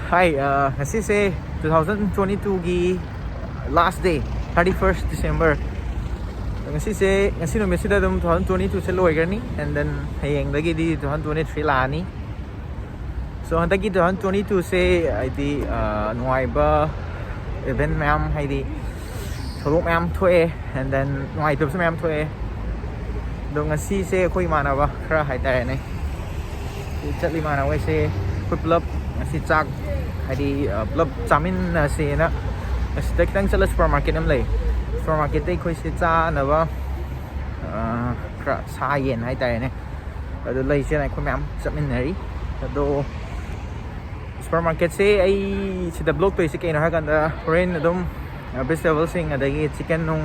Hi, ngasi se 2022 gi last day, 31st December. Ngasi se ngasi no mesida dum 2022 se loi garni and then hayeng dagi di 2023 lani. So handagi 2022 se ID nuai ba event mam haidi tholok mam thoe and then nuai tup se mam thoe. Do ngasi se khoi mana ba khra hai ta ne. Chatli mana wai se put up ngasi chak Hadi blub chamin se na stek tang chala supermarket am lei supermarket te khoi se cha na ba kra sa yen hai tai ne adu lei se nai khoi mam chamin nari adu supermarket se ai si da block to se ke na ha kan da foreign adum vegetable sing adagi chicken nung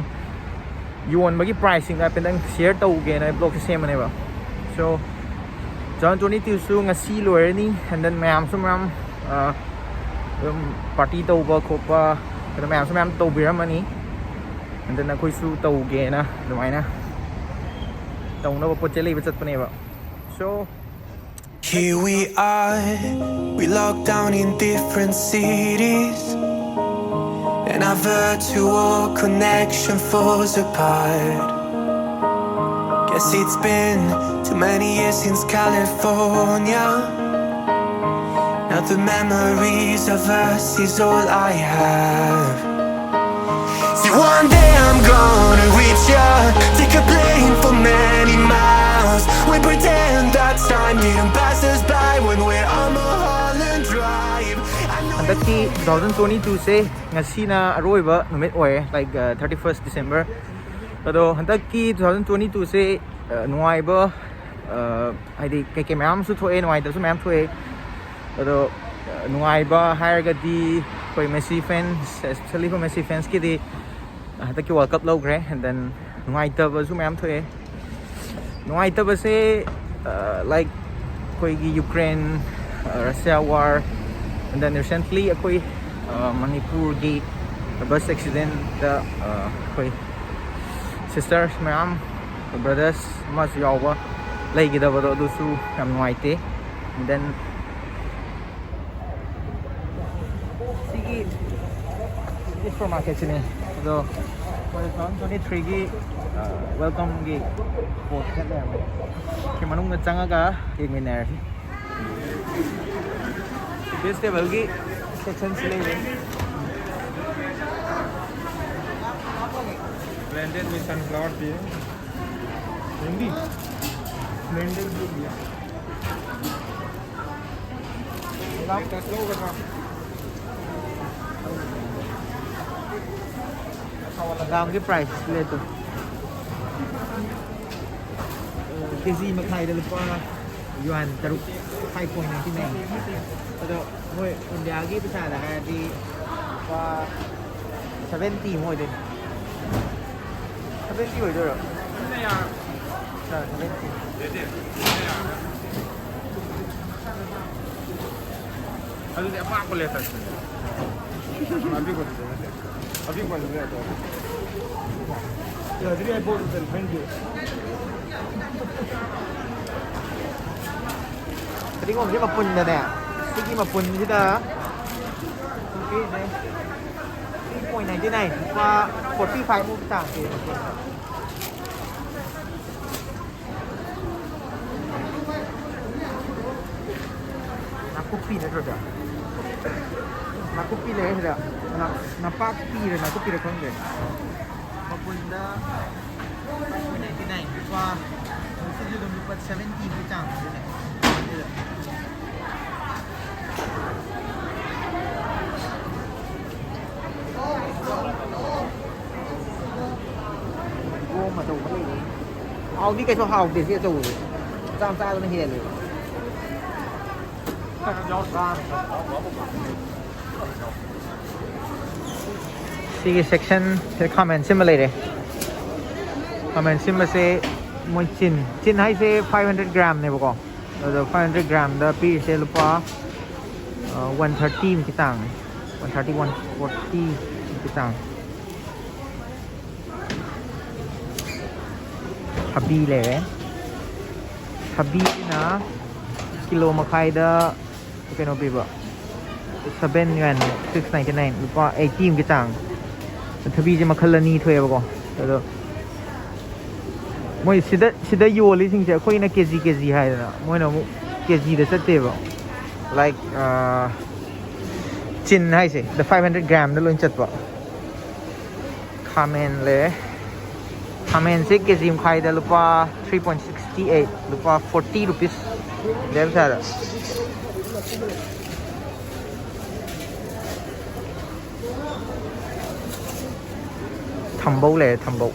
yuan bagi pricing da pendang share to ge na block se mane ba so John 22 su ngasi loi ni and then mam sum ram party tàu bờ khop cái mẹ số em tàu bia mà ní, nên là khôi su tàu ghé na, đúng không na, tàu nó có chơi lấy vật chất bên này vậy, so here we are, we locked down in different cities, and our virtual connection falls apart. Guess it's been too many years since California. Now the memories of us is all I have. See, one day I'm gonna reach ya, take a plane for many miles. We pretend that time didn't pass us by when we're on Mulholland Drive. Handaki 2022 se ngasi na aroiba numit oy like 31st December. Ado handaki 2022 se nuai ba haidi ke mam su thoe nuai da su mam thoe Pero nuai ba hire ga di koi Messi fans especially for Messi fans ki di ta ki World Cup lo gre and then nuai ta ba su mam thoe nuai ta ba se like koi gi Ukraine Russia war and then recently koi manipuri gi bus accident da koi sisters mam brothers mas yaw ba lai gi da ba do su am nuai te and then supermarket sini so welcome 23 gi welcome gi port ka da ki manung na changa ka ek minute vegetable gi section sile blended with sunflower tea hindi blended with Ito slow ka Gam cái price lên tu cái gì mà thay được qua yuan taruk 5.99 Ado moi India gi bisa ada di qua 70 moi din 70 rồi rồi này à 70 ಅದು ಅಪ್ಪ ಹಾಕೊಳ್ಳಿ sir Abhi ಕೊಟ್ಟಿದ್ದೆ ಅಭಿ ಬಂದಿದೆ ಅದು ಅದ್ರಿ ಆಗ್ಬೋದು sir friend Tadi ngomong dia mapun dah nè Tadi mapun chứ ta Okay này 3.99 qua 45 mua tảng thì Nakupi na roda. Nakupi le hera. Napapi re nakupi re kong le. Mapunda 99 pa. Kasi yung lupat 70 kitang. Ô mà đâu có gì. Ao đi cái số hào để kia tù. Sao sao nó hiện rồi. Sige section se comment simulator comment sim se moi chin hai se 500 gram ne bako the 500 gram da pi se lupa 130 kitang 130 140 kitang habi le habi na kilo makai da Kano biba 7 yuan 699 lupa 80 cái chang thabi je makhal ani thoe ba ko ado moi sida yoli sing je khoi na kg hai na moi na mu kg da chatte ba like chin hai se the 500 gram da lon chat ba kamen le kamen se kg khai da lupa 3.68 lupa 40 rupees dem sa da thambau le thambau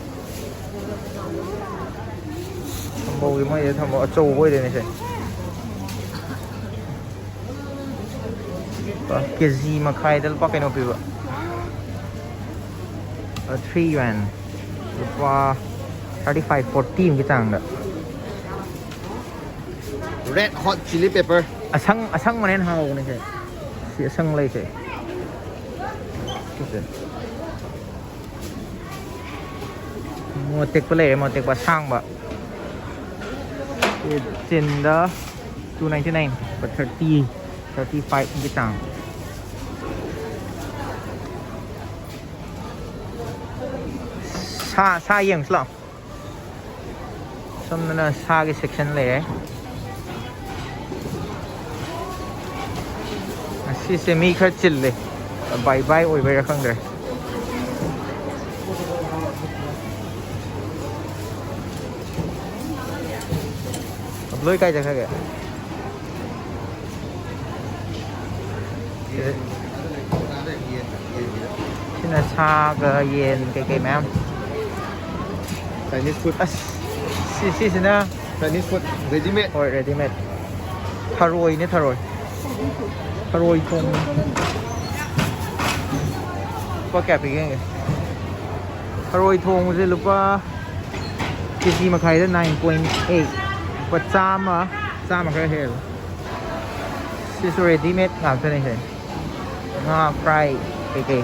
thì mới thambau châu với đây này xem cái gì mà khai đó bao cái nào biểu 3 yuan qua 35 40 cái chàng đó Red hot chili pepper. sang mà nên hao này xem sẽ sang lấy xem mua tiệc bà sang bà trên đó 299 và 35 cái chàng xa yên sao xong nó xa cái section này si semi khá chill này bye bye ôi bây giờ không rồi lối cây chẳng kìa xin là xa cái yen cái mẹ em Chinese food. xin là Chinese food. Ready made. ôi ready made thà rồi không có kẹp gì kìa thà rồi thùng thì lúc cái gì mà khai đến 9.8 và cham mà cái hell this is ready made làm thế này fry cái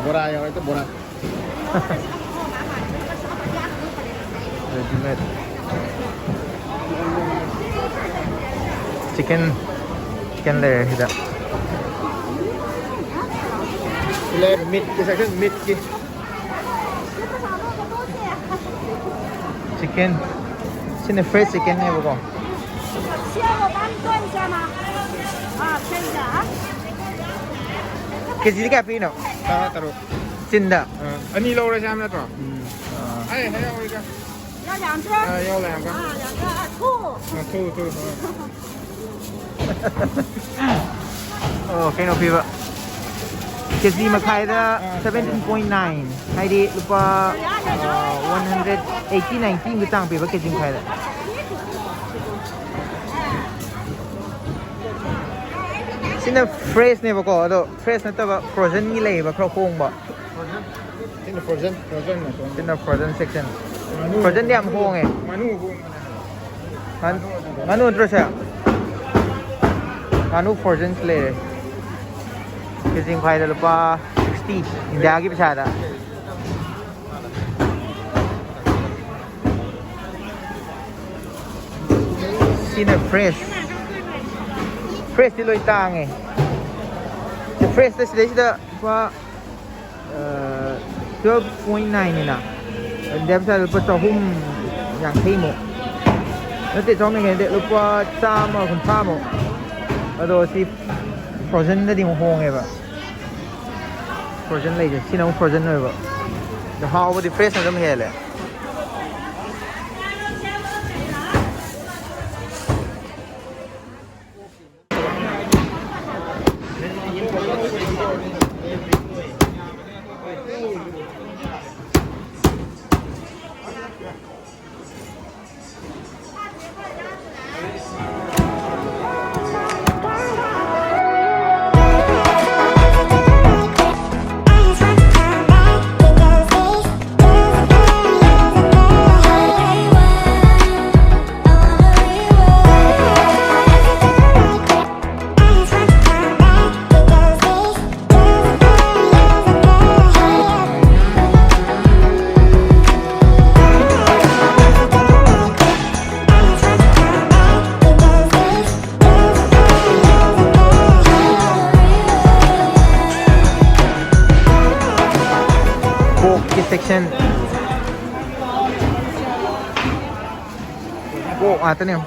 Bora yang itu bora. ready made chicken layer kita Le meat kita kan meat ki. chicken xin là fresh chicken này bà con 需要我帮你炖一下吗？啊，可以的啊。 cái gì cái pin nào Taruh. cinta Ini lo dah siapa tu? Hai, hai yang ini. 要2只。要两个。啊，2个啊，兔。Tuh. cái nào pin vậy cái gì mà khai ra 17.9 hay đi lupa 180 cái trang pin cái gì khai ra xin là fresh này bà có đó fresh này ta bà frozen như này bà khâu khung bà Ini frozen lah. xin là frozen section frozen đi am khung này manu terus ya manu frozen play cái gì khai ra lupa 60 India cái besar dah xin là fresh di loi tang eh fresh tu sudah apa 12.9 ni nak dia pasal lepas tahun yang timu nanti tahun ni dia lupa sama kun sama aduh si frozen tadi mohong eh pak frozen lagi sini orang frozen ni pak dah hawa di fresh macam ni lah section po ata niyo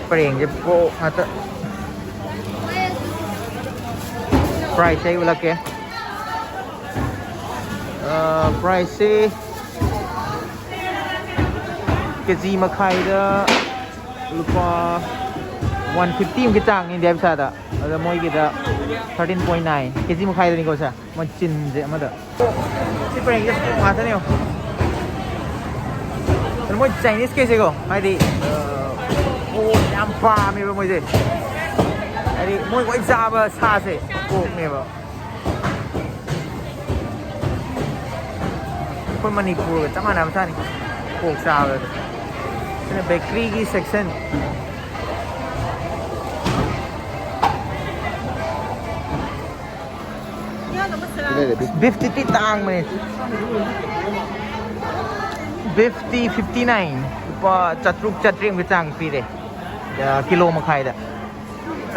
pareng je po ata price ay wala ke price kg makhai da lupa 150 cái trang in đẹp sao đó ở mỗi cái đó 13.9 cái gì mà khai được sao mà chín dễ mà đó cái này cái mà thế nào rồi mỗi Chinese cái gì cơ hay đi làm pha mấy cái gì hay đi mỗi cái giá mà xa thế cô mấy cáiคนมณีปูร์จังหวะนั้นท่านโขกซาวเลยเป็นเบเกอรี่เซกชันบิฟตี้ติดต่างมั้ยบิฟตี้59ป่ะจัดรุกจัดเรียงไปจังปีเดกิโลมาขายเด้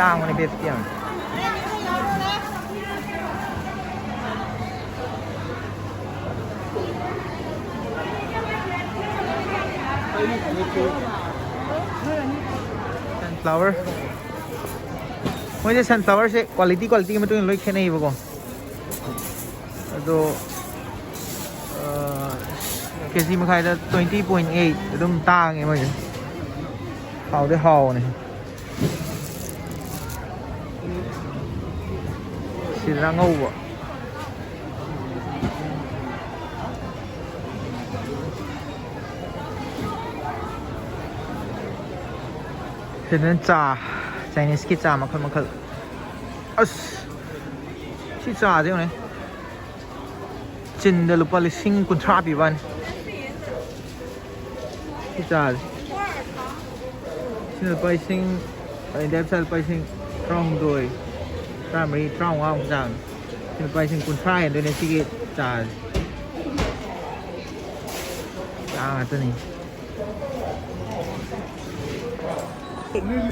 ต่างมั้ยบิฟตี้sunflower मुझे sunflower से quality के में तो इन लोग खेने ही बको तो KG में खाया था 20.8 एकदम तांग है मुझे हाउ दे हाउ ने सिरंगा हुआเป็นจ่า Chinese กิจ่ามาคันอัสชิจ่าใช่ไหมจินเดลุปาลิซิงกุนทราปีวันชิจ่าชินเดลุปาลิซิงไอเดฟเซลปาลิซิงตรองโดยตรามรีตรองว่างจังชินเดลุปาลิซิงกุนทราอย่างโดยในสิกิจ่าตัวนี้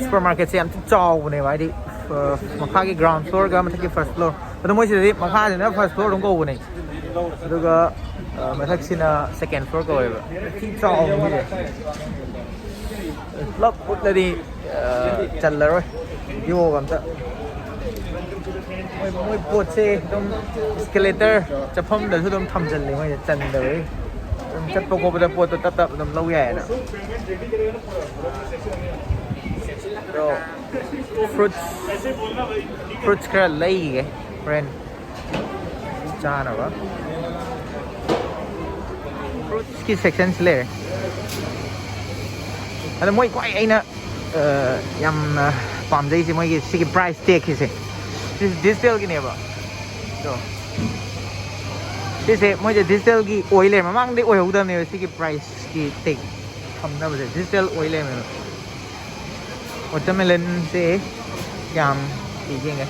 supermarket से हम चाव बने वाली मखा के ground floor का मतलब के first floor तो मुझे ये मखा जो ना first floor उनको बने तो का मतलब कि ना second floor को है चाव मुझे लोग उतने दी चल रहा है ये वो काम था मुझे पोट से तुम escalator जब हम ढल से तुम थम चल रहे मुझे चल रहे तुम चल पोको पे पोट तो तब तुम लोग ये है ना fruits का लई है friend जाना बा fruits की section ले अरे मोई कोई आई ना यम पाम जाई से मोई की सिक price tag की से distill की नहीं बा तो जैसे मुझे distill की oil है ममांग दे oil उधर में सिक price की tag हम ना बजे distill oil है में watermelon से yam पीजेंगे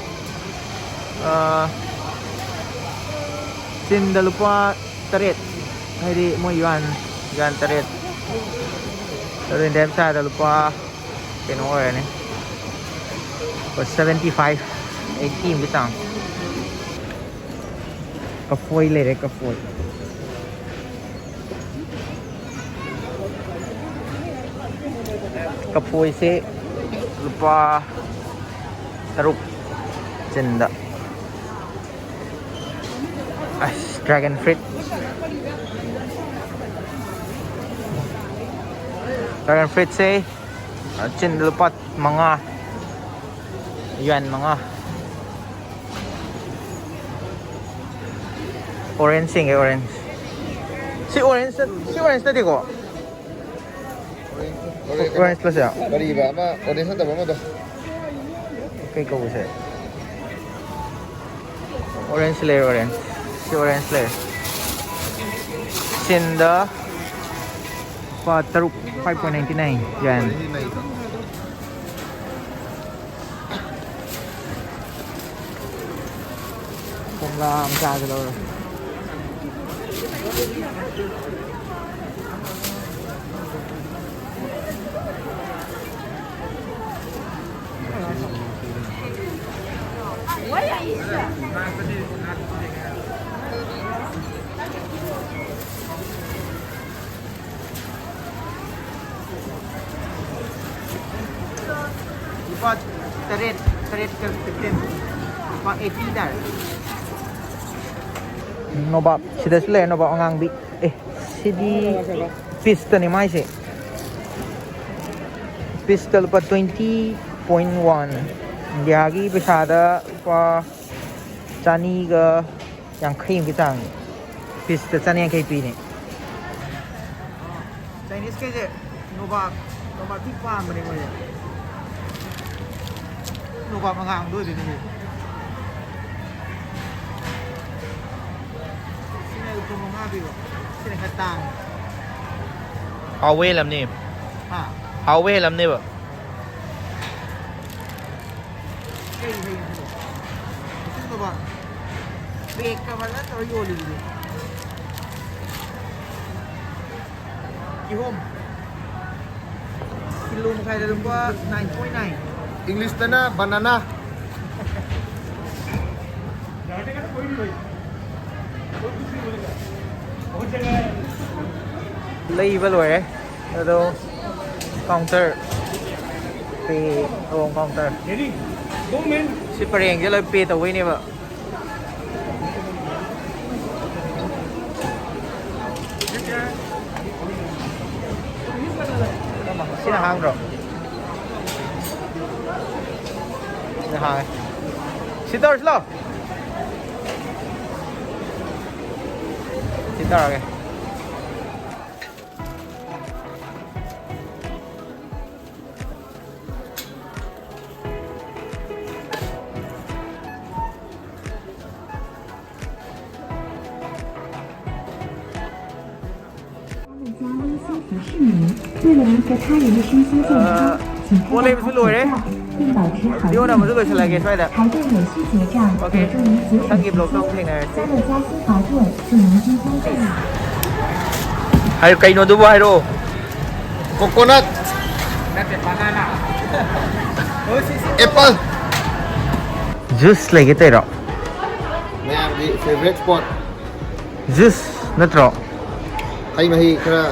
चिन दलुपा तरेट है दी मोय yuan तरेट तो इन डेम सा दलुपाเป็นโอ้ยนี่ก็75 80พี่ตังกาแฟเลยกาแฟกาแฟเซlupa teruk jenda dragon fruit se jenda lupa mga yuan mga orange sing orange si orange tadi kok orange plus ya Bari ba ama orange ta ba ma do okay ko bisa orange layer orange si orange layer Cinda Pataruk 5.99 yan kung lang sa dalaw我也是。lupa taret ke 15 lupa 80 dar nobab sida sila nobab ang angbi sidi pistol ni mai se pistol lupa 20.1 diagi pesada lupa chani ga yang khaim ki tang pistol chani yang kp ni Chinese ke je nobabที่ฟาร์มมันเองเลยหนูความห่างด้วยดินี่ที่ไหนคุณมองหน้าพี่วะที่ไหนขัดตังเอาเวลำนี่เอาเวลำนี่บ่เฮ้ยซึ่งตัวบ่เบรกกับมันแล้วตัวโยนเลยกี่ห้มKilum kaya dalam gua 9.9 English na banana. Lấy vào rồi đấy. Đâu counter. Pay oh counter. Shipper yang je lah pay tau ini ba. Xin hàng rồi. Xin hàng. Sit down slow. Sit down okay. Mua lên một lùi đấy. Điều nào mà rất là trở lại cái xoay đấy. Ok, đăng kịp lột không thế này. Hai cây nó đúng hai đô. Coconut. Apple. Juice lagi tero. My favorite spot. Juice, natro. Ay mahi kara.